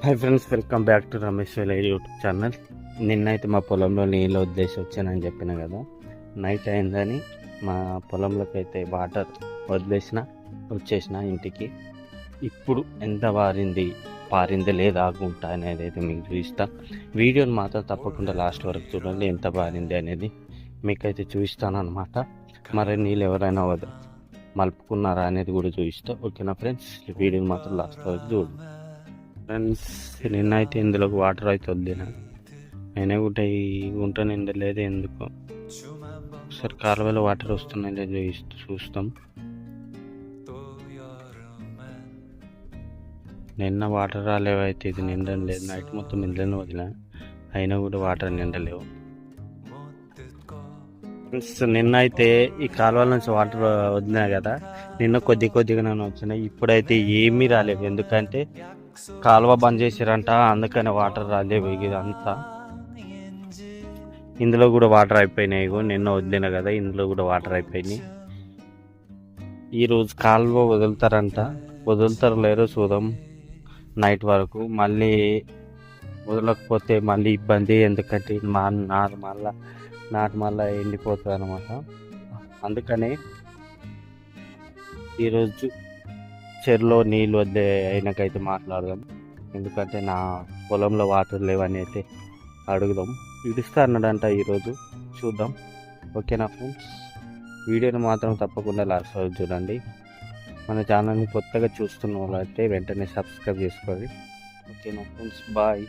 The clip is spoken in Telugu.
Hi friends, welcome back to Ramesh వెలైర్ యూట్యూబ్ ఛానల్. నిన్నైతే మా పొలంలో నీళ్ళు వదిలేసి వచ్చానని చెప్పిన కదా. నైట్ అయిందని మా పొలంలోకి అయితే వాటర్ వదిలేసిన వచ్చేసిన ఇంటికి. ఇప్పుడు ఎంత పారింది లేదా గుంట అనేది అయితే మీకు చూపిస్తా. వీడియోని మాత్రం తప్పకుండా లాస్ట్ వరకు చూడండి, ఎంత పారింది అనేది మీకైతే చూపిస్తాను అనమాట. మరి నీళ్ళు ఎవరైనా మలుపుకున్నారా అనేది కూడా చూపిస్తా. ఓకేనా ఫ్రెండ్స్, వీడియోని మాత్రం లాస్ట్ వరకు చూడండి. ఫ్రెండ్స్, నిన్నైతే ఇందులోకి వాటర్ అయితే వద్దిన అయినా కూడా ఈ గుంట నిండలేదు ఎందుకో. ఒకసారి కాలువలో వాటర్ వస్తున్నాయి చూస్తాం. నిన్న వాటర్ రాలేవైతే ఇది నిండలేదు. నైట్ మొత్తం ఇందులోనే వదిలే అయినా కూడా వాటర్ నిండలేవు. నిన్న అయితే ఈ కాలువల నుంచి వాటర్ వదిలినా కదా, నిన్న కొద్దిగానే వచ్చినాయి. ఇప్పుడైతే ఏమీ రాలేవు, ఎందుకంటే కాలువ బంద్ చేసారంట, అందుకని వాటర్ రాలేవు. ఇదంతా ఇందులో కూడా వాటర్ అయిపోయినాయి. నిన్న వదిలిన కదా, ఇందులో కూడా వాటర్ అయిపోయినాయి. ఈరోజు కాలువ వదులుతారో లేరో చూద్దాం. నైట్ వరకు మళ్ళీ వదలకపోతే మళ్ళీ ఇబ్బంది, ఎందుకంటే నాటు మళ్ళా ఎండిపోతుంది అనమాట. అందుకని ఈరోజు చెరువులో నీళ్ళు వద్దే అయినాకైతే మాట్లాడదాం, ఎందుకంటే నా పొలంలో వాటర్ లేవని అయితే అడుగుదాం. ఇడుస్తా అన్నాడంట ఈరోజు, చూద్దాం. ఓకేనా ఫ్రెండ్స్, వీడియోని మాత్రం తప్పకుండా లాస్ట్ వరకు చూడండి. మన ఛానల్ని కొత్తగా చూస్తున్న వాళ్ళైతే వెంటనే సబ్స్క్రైబ్ చేసుకోండి. ఓకేనా ఫ్రెండ్స్, బాయ్.